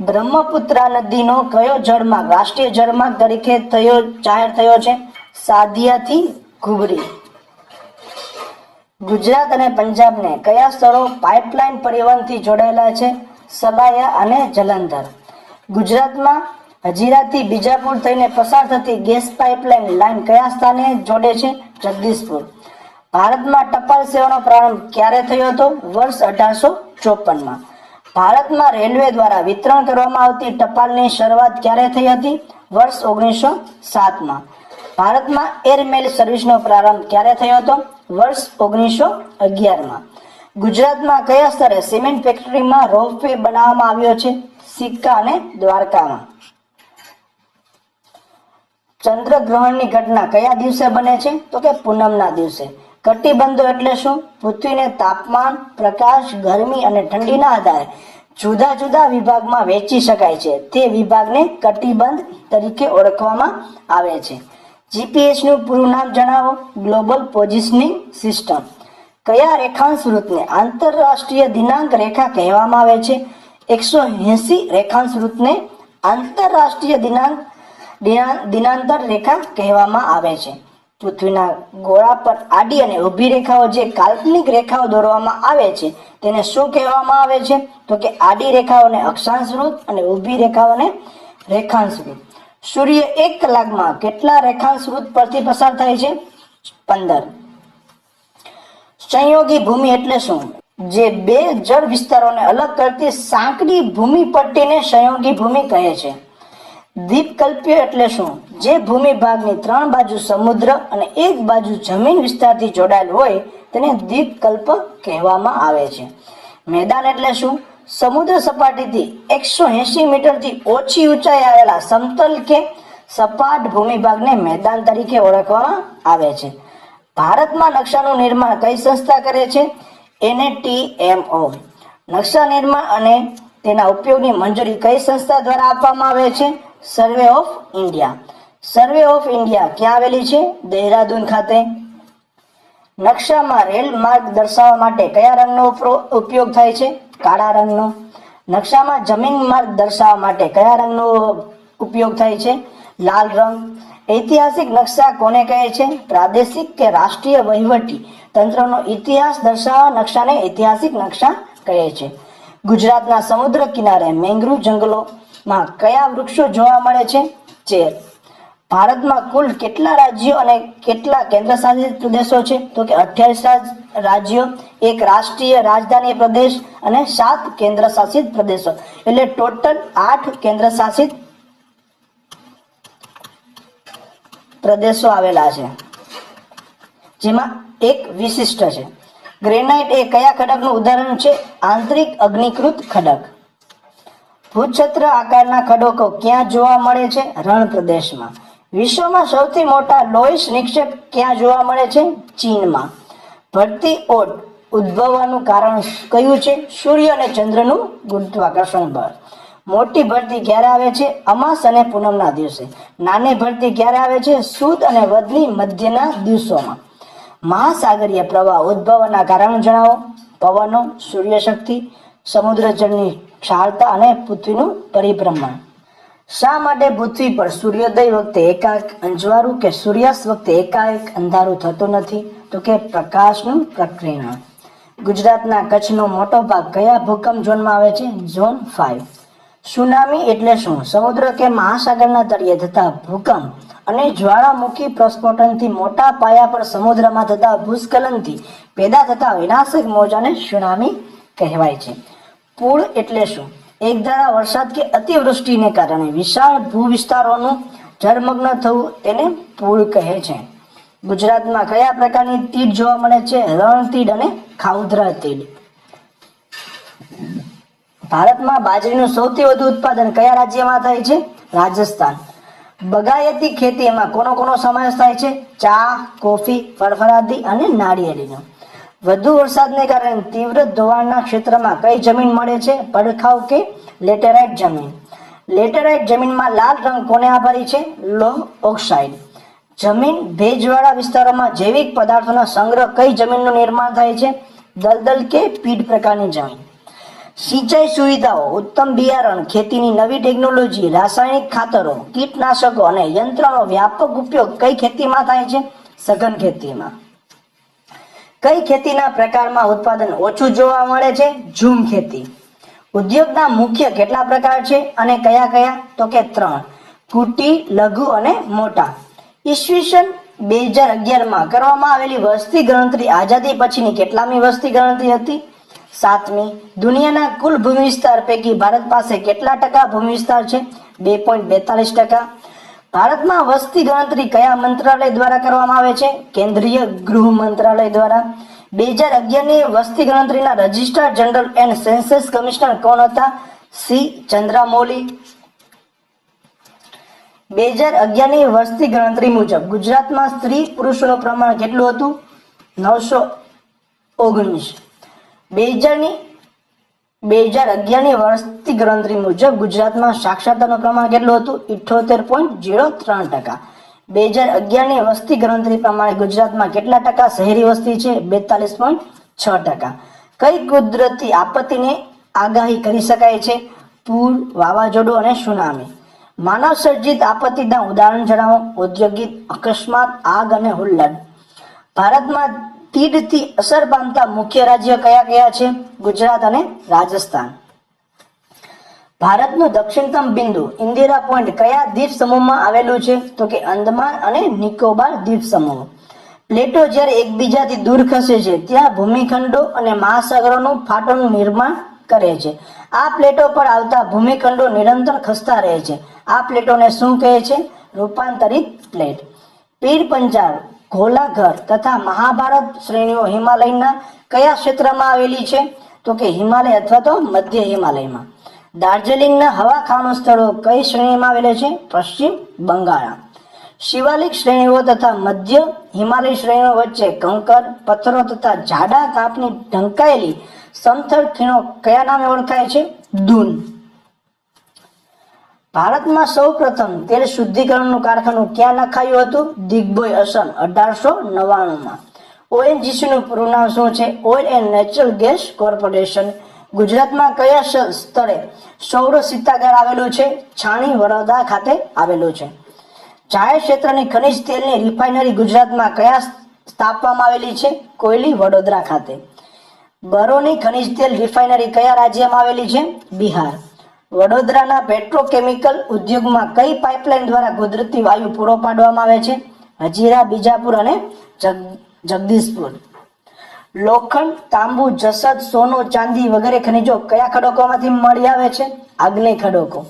બ્રહ્મપુત્રા નદીનો કયો જળમાર્ગ રાષ્ટ્રીય જળમાર્ગ તરીકે જાહેર થયો છે? સાદિયાથી ઘુબરી. ગુજરાત અને પંજાબને કયા સ્થળો પાઇપલાઇન પરિવહનથી જોડાયેલા છે? સબાયા અને જલંધર. ગુજરાતમાં હજીરાથી બીજાપુર થઈને પસાર થતી ગેસ પાઇપલાઇન લાઇન કયા સ્થાને જોડે છે? જગદીશપુર. ભારતમાં ટપાલ સેવાનો પ્રારંભ ક્યારે થયો હતો? વર્ષ 1854માં. ભારતમાં રેલવે દ્વારા વિતરણ કરવામાં આવતી ટપાલની શરૂઆત ક્યારે થઈ હતી? વર્ષ 1907માં. ભારતમાં એરમેલ સર્વિસનો પ્રારંભ ક્યારે થયો હતો? વર્ષ 1911માં. ગુજરાતમાં કયા સ્થળે સિમેન્ટ ફેક્ટરીમાં રોપવે બનાવવામાં આવ્યો છે? સિક્કા અને દ્વારકામાં. ચંદ્રગ્રહણની ઘટના કયા દિવસે બને છે? તો કે પૂનમના દિવસે. કટિબંધો એટલે શું? પૃથ્વીને તાપમાન, પ્રકાશ, ગરમી અને ઠંડીના આધારે જુદા જુદા વિભાગમાં વહેંચી શકાય છે. તે વિભાગને કટિબંધ તરીકે ઓળખવામાં આવે છે. જીપીએસ નું પૂરું નામ જણાવો. Global positioning system. કયા રેખાંશ વૃત્તને આંતરરાષ્ટ્રીય દિનાંક રેખા કહેવામાં આવે છે? 180 રેખાંશ વૃત્તને આંતરરાષ્ટ્રીય દિનાંતર રેખા કહેવામાં આવે છે. પૃથ્વીના ગોળા પર આડી અને ઊભી રેખાઓ જે કાલ્પનિક રેખાઓ દોરવામાં આવે છે તેને શું કહેવામાં આવે છે? તો કે આડી રેખાઓને અક્ષાંશ વૃત્ત અને ઊભી રેખાઓને રેખાંશ વૃત્ત. સૂર્ય 1 કલાકમાં કેટલા રેખાંશ વૃત્ત પરથી પસાર થાય છે? 15. સંયોગી ભૂમિ એટલે શું? જે બે જળ વિસ્તારોને અલગ કરતી સાંકડી ભૂમિ પટ્ટીને સંયોગી ભૂમિ કહે છે. દ્વીપકલ્પીય એટલે શું? જે ભૂમિ ભાગની 3 બાજુ સમુદ્ર અને 1 બાજુ જમીન વિસ્તારથી જોડાયેલ હોય તેને દ્વીપકલ્પ કહેવામાં આવે છે. મેદાન એટલે શું? સમુદ્ર સપાટીથી 180 મીટરથી ઓછી ઊંચાઈ આવેલા સમતલ કે સપાટ ભૂમિ ભાગને મેદાન તરીકે ઓળખવામાં આવે છે. ભારતમાં નકશાનું નિર્માણ કઈ સંસ્થા કરે છે? NATMO. નકશા નિર્માણ અને તેના ઉપયોગની મંજૂરી કઈ સંસ્થા દ્વારા આપવામાં આવે છે? Survey of India. Survey of India ક્યાં આવેલી છે? દહેરાદૂન ખાતે. નકશામાં રેલ માર્ગ દર્શાવવા માટે કયા રંગનો ઉપયોગ થાય છે? કાળા રંગનો. નકશામાં જમીન માર્ગ દર્શાવવા માટે કયા રંગનો ઉપયોગ થાય છે? લાલ રંગ. ઐતિહાસિક નકશા કોને કહે છે? પ્રાદેશિક કે રાષ્ટ્રીય વહીવટી તંત્રનો ઇતિહાસ દર્શાવવા નકશાને ઐતિહાસિક નકશા કહે છે. ગુજરાતના સમુદ્ર કિનારે મેંગ્રુવ જંગલોમાં કયા વૃક્ષો જોવા મળે છે? ચેર. ભારતમાં કુલ કેટલા રાજ્યો અને કેટલા કેન્દ્રશાસિત પ્રદેશો છે? તો કે 28 રાજ્યો, 1 રાષ્ટ્રીય રાજધાની પ્રદેશ અને 7 કેન્દ્રશાસિત પ્રદેશો, એટલે ટોટલ 8 કેન્દ્રશાસિત પ્રદેશો આવેલા છે, જેમાં એક વિશિષ્ટ છે. ગ્રેનાઇટ એ કયા ખડકનું ઉદાહરણ છે? આંતરિક અગ્નિકૃત ખડક. ભૂછત્ર આકારના ખડકો ક્યાં જોવા મળે છે? રણ પ્રદેશમાં. વિશ્વમાં સૌથી મોટા લોહીસ નિક્ષેપ ક્યાં જોવા મળે છે? ચીનમાં. ભરતી ઓટ ઉદ્ભવવાનું કારણ કયું છે? સૂર્ય અને ચંદ્રનું ગુરુત્વાકર્ષણ બળ. મોટી ભરતી ક્યારે આવે છે? અમાસ અને પૂનમના દિવસે. નાની ભરતી ક્યારે આવે છે? સુદ અને વદની મધ્યના દિવસોમાં. મહાસાગરીય પ્રવાહ ઉદ્ભવવાના કારણ જણાવો. પવનો, સૂર્યશક્તિ, સમુદ્ર જળની ક્ષારતા અને પૃથ્વીનું પરિભ્રમણ. શા માટે પૃથ્વી પર સૂર્યોદય વખતે એકાએક અંજવાળું કે સૂર્યાસ્ત વખતે એકાએક અંધારું થતું નથી? તો કે પ્રકાશનું પ્રકીર્ણન. ગુજરાતના કચ્છનો મોટો ભાગ કયા ભૂકંપ ઝોનમાં આવે છે? ઝોન 5. સુનામી એટલે શું? સમુદ્ર કે મહાસાગરના તળિયે થતા ભૂકંપ અને જ્વાળામુખી પ્રસ્ફોટનથી મોટા પાયા પર સમુદ્રમાં થતા ભૂસ્ખલનથી પેદા થતા વિનાશક મોજાને સુનામી કહેવાય છે. પૂર એટલે શું? એકધારા વરસાદ કે અતિવૃષ્ટિને કારણે વિશાળ ભૂવિસ્તારોનું જળમગ્ન થવું તેને પૂર કહે છે. ગુજરાતમાં કયા પ્રકારની તીડ જોવા મળે છે? રણતીડ અને ખાઉધરા તીડ. ભારતમાં બાજરીનું સૌથી વધુ ઉત્પાદન કયા રાજ્યમાં થાય છે? રાજસ્થાન. બગાયતી ખેતીમાં કોનો સમાવેશ થાય છે? ચા, કોફી, ફળફળાદી અને નાળિયેરીનો. વધુ વરસાદને કારણે તીવ્ર ધોવાણના ક્ષેત્રમાં કઈ જમીન મળે છે? પડખાવ કે લેટેરાઇટ જમીન. લેટેરાઇટ જમીનમાં લાલ રંગ કોને આભારી છે? લોહ ઓક્સાઇડ. જમીન ભેજવાળા વિસ્તારોમાં જૈવિક પદાર્થોનો સંગ્રહ કઈ જમીનનું નિર્માણ થાય છે? દલદલ કે પીઢ પ્રકારની જમીન. સિંચાઈ સુવિધાઓ, ઉત્તમ બિયારણ, ખેતીની નવી ટેકનોલોજી, રાસાયણિક ખાતરો, કીટનાશકો અને યંત્રનો વ્યાપક ઉપયોગ કઈ ખેતીમાં થાય છે? સઘન ખેતીમાં. કઈ ખેતીના પ્રકારમાં ઉત્પાદન ઓછું જોવા મળે છે? ઝૂમ ખેતી. ઉદ્યોગના મુખ્ય કેટલા પ્રકાર છે અને કયા કયા? તો કે 3: કુટીર, લઘુ અને મોટા. ઈસવીસન 2011માં કરવામાં આવેલી વસ્તી ગણતરી આઝાદી પછીની કેટલામી વસ્તી ગણતરી હતી? 7મી. દુનિયાના કુલ ભૂમિ વિસ્તાર પૈકી ભારત પાસે કેટલા ટકા ભૂમિ વિસ્તાર છે? 2.42%. ભારતમાં વસ્તી ગણતરી કયા મંત્રાલય દ્વારા કરવામાં આવે છે? કેન્દ્રીય ગૃહ મંત્રાલય દ્વારા. 2011ની વસ્તી ગણતરીના registrar general and census commissioner કોણ હતા? સી. ચંદ્રામૌલી. 2011ની વસ્તી ગણતરી મુજબ ગુજરાતમાં સ્ત્રી પુરુષોનું પ્રમાણ કેટલું હતું? 919. 2011ની વસ્તી ગણતરી મુજબ ગુજરાતમાં સાક્ષરતાનું પ્રમાણ કેટલું હતું? 78.03%. 2011ની વસ્તી ગણતરી પ્રમાણે ગુજરાતમાં કેટલા ટકા શહેરી વસ્તી છે? 42.6%. કઈ કુદરતી આપત્તિને આગાહી કરી શકાય છે? પૂર, વાવાઝોડું અને સુનામી. માનવ સર્જિત આપત્તિના ઉદાહરણ જણાવો. ઔદ્યોગિક અકસ્માત, આગ અને હુલ્લડ. ભારતમાં તીડથી અસર પામતા મુખ્ય રાજ્યો કયા કયા છે? ગુજરાત અને રાજસ્થાન. ભારતનું દક્ષિણતમ બિંદુ ઇન્દિરા પોઈન્ટ કયા દ્વીપ સમૂહમાં આવેલું છે? તો કે અંદમાન અને નિકોબાર દ્વીપ સમૂહ. પ્લેટો જ્યારે એકબીજાથી દૂર ખસે છે ત્યાં ભૂમિખંડો અને મહાસાગરોનું ફાટોનું નિર્માણ કરે છે. આ પ્લેટો પર આવતા ભૂમિખંડો નિરંતર ખસતા રહે છે. આ પ્લેટોને શું કહે છે? રૂપાંતરિત પ્લેટ. પીર પંજાલ, ઘોલાઘર તથા મહાભારત શ્રેણીઓ હિમાલયના કયા ક્ષેત્રમાં આવેલી છે? તો કે હિમાલય અથવા તો મધ્ય હિમાલયમાં. દાર્જિલિંગના હવા ખાવાનું સ્થળો કઈ શ્રેણીમાં આવેલા છે? પશ્ચિમ બંગાળ. શિવાલિક શ્રેણીઓ તથા મધ્ય હિમાલય શ્રેણીઓ વચ્ચે કંકર, પથ્થરો તથા જાડા કાપની ઢંકાયેલી સમથળ ખીણો કયા નામે ઓળખાય છે? દૂન. ભારતમાં સૌ પ્રથમ તેલ શુદ્ધિકરણનું કારખાનું ક્યાં નખાયું હતું? દિગ્બોય અસમ 1899માં. ઓએનજીસીનું પૂરું નામ શું છે? Oil and natural gas corporation. ગુજરાતમાં કયા સ્થળે સૌર શીતાગાર આવેલું છે? છાણી, વડોદરા ખાતે આવેલું છે. જાહેર ક્ષેત્રની ખનિજ તેલની રિફાઇનરી ગુજરાતમાં કયા સ્થાપવામાં આવેલી છે? કોયલી, વડોદરા ખાતે. બરોની ખનિજ તેલ રિફાઇનરી કયા રાજ્યમાં આવેલી છે? બિહાર. વડોદરાના પેટ્રોકેમિકલ ઉદ્યોગમાં કઈ પાઇપલાઇન દ્વારા કુદરતી વાયુ પૂરો પાડવામાં આવે છે? હજીરા, બીજાપુર અને જગદીશપુર. લોખંડ, તાંબુ, જસત, સોનું, ચાંદી વગેરે ખનિજો કયા ખડકોમાંથી મળી આવે છે? આગ્નેય ખડકો.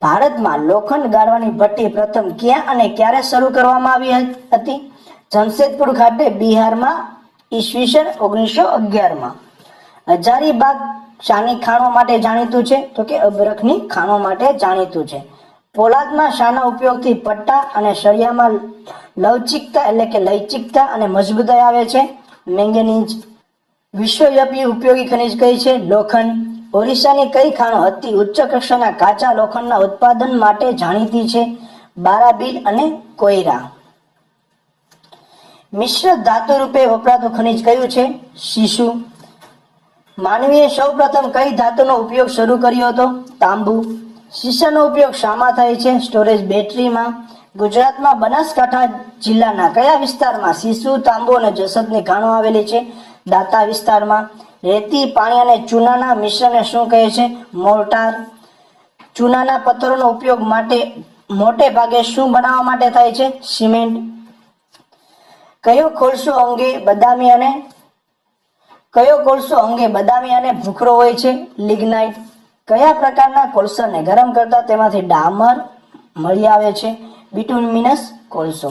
ભારતમાં લોખંડ ગાળવાની ભઠ્ઠી પ્રથમ ક્યાં અને ક્યારે શરૂ કરવામાં આવી હતી? જમશેદપુર ખાતે, બિહારમાં, ઈસવીસન 1911માં. હજારીબાગ શાની ખાણો માટે જાણીતું છે? તો કે અબરખની ખાણો માટે જાણીતું છે. પોલાદમાં શાના ઉપયોગથી પટ્ટા અને સળિયામાં લવચિકતા એટલે કે લવચિકતા અને મજબૂતાઈ આવે છે? મેંગેનીઝ. વિશ્વવ્યાપી ઉપયોગી ખનિજ કઈ છે? લોખંડ. ઓરિસ્સાની કઈ ખાણો અતિ ઉચ્ચ કક્ષાના કાચા લોખંડના ઉત્પાદન માટે જાણીતી છે? બારાબીલ અને કોયરા. મિશ્ર ધાતુ રૂપે વપરાતું ખનિજ કયું છે? સીસુ. માનવીએ સૌ પ્રથમ કઈ ધાતુનો ઉપયોગ શરૂ કર્યો હતો? તાંબુ. શીશાનો ઉપયોગ શામાં થાય છે? સ્ટોરેજ બેટરીમાં. ગુજરાતમાં બનાસકાંઠા જિલ્લાના કયા વિસ્તારમાં સીસુ, તાંબુ અને જસતની ખાણો આવેલી છે? દાંતા વિસ્તારમાં. રેતી, પાણી અને ચૂનાના મિશ્રણને શું કહે છે? મોર્ટાર. ચૂનાના પથ્થરોનો ઉપયોગ મોટે ભાગે શું બનાવવા માટે થાય છે? સિમેન્ટ. કયો કોલસો અંગે બદામી અને ભૂખરો હોય છે? લિગ્નાઇટ. કયા પ્રકારના કોલસાને ગરમ કરતા તેમાંથી ડામર મળી આવે છે? બિટુમિનસ કોલસો.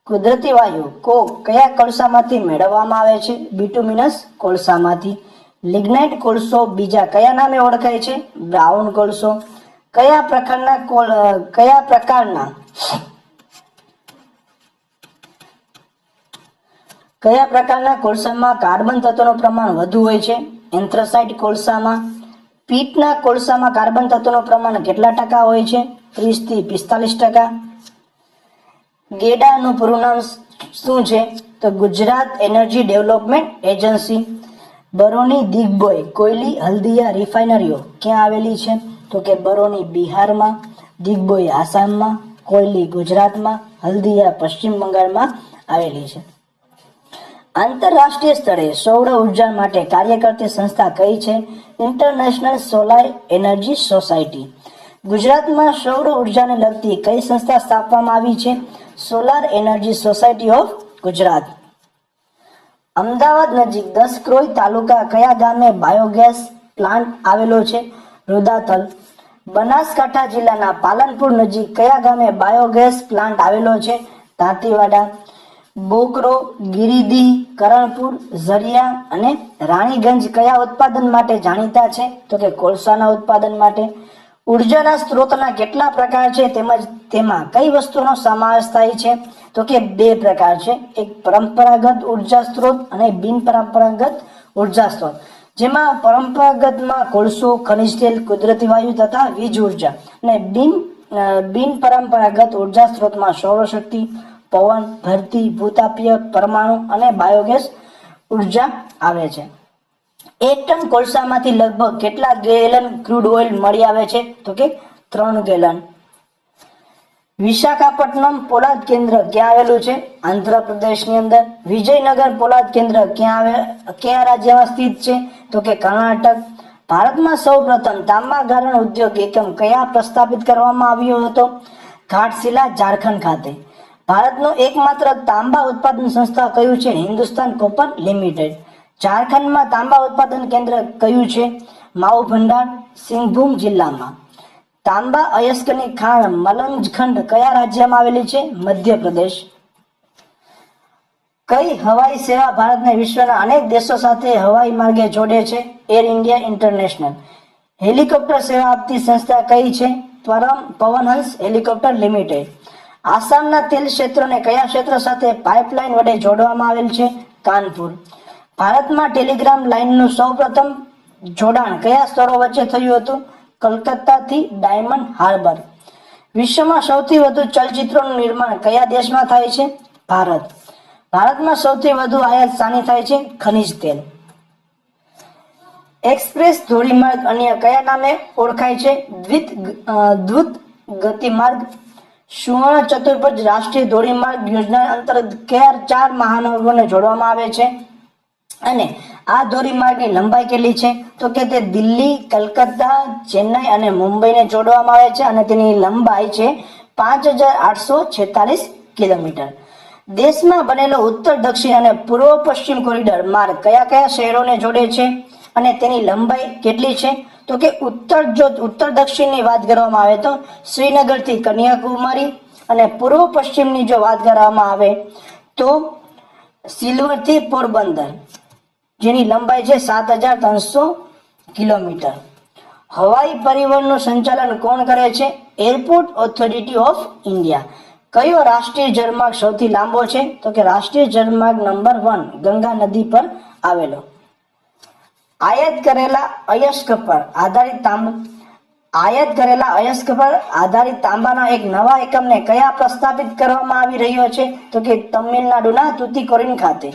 કુદરતી વાયુ કોક કયા કોલસામાંથી મેળવવામાં આવે છે? બિટુમિનસ કોલસામાંથી. લિગ્નાઇટ કોલસો બીજા કયા નામે ઓળખાય છે? બ્રાઉન કોલસો. કયા પ્રકારના કોલસામાં કાર્બન તત્વોનું પ્રમાણ વધુ હોય છે? એન્થ્રેસાઇટ કોલસામાં. પીટના કોલસામાં કાર્બન તત્વોનું પ્રમાણ કેટલા ટકા હોય છે? 30 થી 45%. ગેડાનું પૂરું નામ શું છે? તો Gujarat energy development agency. Barauni Digboi Koyali Haldia રિફાઇનરીઓ ક્યાં આવેલી છે? તો કે બરોની બિહારમાં, દિગ્બોય આસામમાં, કોયલી ગુજરાતમાં, હલ્દિયા પશ્ચિમ બંગાળમાં આવેલી છે. આંતરરાષ્ટ્રીય સ્તરે સૌર ઉર્જા માટે કાર્ય કરતી સંસ્થા કઈ છે? International solar energy society. ગુજરાતમાં સૌર ઉર્જાને લગતી કઈ સંસ્થા સ્થાપવામાં આવી છે? Solar energy society of Gujarat. Ahmedabad નજીક દસક્રોઈ તાલુકા કયા ગામે બાયોગેસ પ્લાન્ટ આવેલો છે? રુદાતલ. બનાસકાંઠા જિલ્લાના પાલનપુર નજીક કયા ગામે બાયોગેસ પ્લાન્ટ આવેલો છે? દાંતીવાડા. બોકરો, ગિરિદીહ, કરણપુર, ઝરિયા અને રાણીગંજ કયા ઉત્પાદન માટે જાણીતા છે? તો કે કોલસાના ઉત્પાદન માટે. ઉર્જાના સ્ત્રોતના કેટલા પ્રકાર છે તેમજ તેમાં કઈ વસ્તુનો સમાવેશ થાય છે? તો કે 2 પ્રકાર છે. એક પરંપરાગત ઉર્જા સ્ત્રોત અને બિનપરંપરાગત ઉર્જા સ્ત્રોત. જેમાં પરંપરાગતમાં કોલસો, ખનિજ તેલ, કુદરતી વાયુ તથા વીજ ઉર્જા અને બિનપરંપરાગત ઉર્જા સ્ત્રોતમાં સૌરશક્તિ, પવન, ધરતી, ભૂતાપીય, પરમાણુ અને બાયોગેસ ઉર્જા આવે છે. 1 ટન કોલસામાંથી લગભગ કેટલા ગેલન ક્રૂડ ઓઇલ મળી આવે છે? તો કે 3 ગેલન. વિશાખાપટ્ટનમ પોલાદ કેન્દ્ર ક્યાં આવેલું છે? આંધ્રપ્રદેશની અંદર. વિજયનગર પોલાદ કેન્દ્ર કયા રાજ્યમાં સ્થિત છે? તો કે કર્ણાટક. ભારતમાં સૌપ્રથમ તાંબા ગારણ ઉદ્યોગ એકમ કયા પ્રસ્થાપિત કરવામાં આવ્યો હતો? ઘાટશિલા, ઝારખંડ ખાતે. ભારતનું એકમાત્ર તાંબા ઉત્પાદન સંસ્થા કયું છે? Hindustan copper limited. ઝારખંડમાં તાંબા ઉત્પાદન કેન્દ્ર કયું છે? માઉ ભંડાર, સિંહભૂમ જિલ્લામાં. તાંબા અયસ્કની ખાણ મલંજખંડ કયા રાજ્યમાં આવેલી છે? મધ્યપ્રદેશ. કઈ હવાઈ સેવા ભારતને વિશ્વના અનેક દેશો સાથે હવાઈ માર્ગે જોડે છે? Air India international. હેલિકોપ્ટર સેવા આપતી સંસ્થા કઈ છે? Pawan Hans helicopter limited. આસામના તેલ ક્ષેત્રને કયા ક્ષેત્ર સાથે પાઇપલાઇન વડે જોડવામાં આવેલ છે? કાનપુર. ભારતમાં ટેલિગ્રામ લાઇનનું સૌપ્રથમ જોડાણ કયા સ્થળો વચ્ચે થયું હતું? કલકત્તાથી ડાયમંડ હાર્બર. વિશ્વમાં સૌથી વધુ ચલચિત્રોનું નિર્માણ કયા દેશમાં થાય છે? ભારત. ભારતમાં સૌથી વધુ આયાત શાની થાય છે? ખનિજ તેલ. એક્સપ્રેસ ધોરીમાર્ગ અન્ય કયા નામે ઓળખાય છે? દ્રુત ગતિમાર્ગ. સુવર્ણ ચતુર્ભુજ રાષ્ટ્રીય ધોરીમાર્ગ યોજના અંતર્ગત કયા 4 મહાનગરોને જોડવામાં આવે છે? અને આ ધોરીમાર્ગની લંબાઈ કેટલી છે? તો કે તે દિલ્હી, કલકત્તા, ચેન્નઈ અને મુંબઈને જોડવામાં આવે છે અને તેની લંબાઈ છે 5846 કિલોમીટર. દેશમાં બનેલો ઉત્તર દક્ષિણ અને પૂર્વ પશ્ચિમ કોરિડોર માર્ગ કયા કયા શહેરોને જોડે છે અને તેની લંબાઈ કેટલી છે? તો કે ઉત્તર દક્ષિણની વાત કરવામાં આવે તો શ્રીનગરથી કન્યાકુમારી અને પૂર્વ પશ્ચિમની જો વાત કરવામાં આવે તો સિલ્વરથી પોરબંદર, જેની લંબાઈ છે 7300 કિલોમીટર. હવાઈ પરિવહનનું સંચાલન કોણ કરે છે? Airport authority of India. કયો રાષ્ટ્રીય જળમાર્ગ સૌથી લાંબો છે? તો કે રાષ્ટ્રીય જળમાર્ગ નંબર 1 ગંગા નદી પર આવેલો. આયાત કરેલા અયસ્ક પર આધારિત તાંબાના એક નવા એકમને કયા પ્રસ્થાપિત કરવામાં આવી રહ્યો છે? તો કે તમિલનાડુના તુતીકોરીન ખાતે.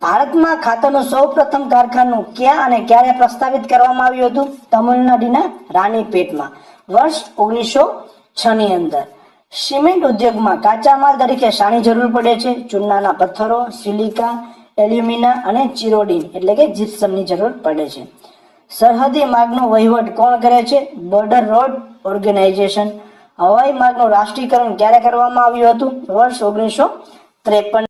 ભારતમાં ખાતરનું સૌપ્રથમ કારખાનું ક્યાં અને ક્યારે પ્રસ્થાપિત કરવામાં આવ્યું હતું? તમિલનાડુના રાણીપેટમાં વર્ષ 1906 ની અંદર. સિમેન્ટ ઉદ્યોગમાં કાચા માલ તરીકે શાની જરૂર પડે છે? ચૂનાના પથ્થરો, સિલિકા, એલ્યુમિના અને ચિરોડીન એટલે કે જીપ્સમની જરૂર પડે છે. સરહદી માર્ગનો વહીવટ કોણ કરે છે? Border road organisation. હવાઈ માર્ગનું રાષ્ટ્રીયકરણ ક્યારે કરવામાં આવ્યું હતું? વર્ષ 1953.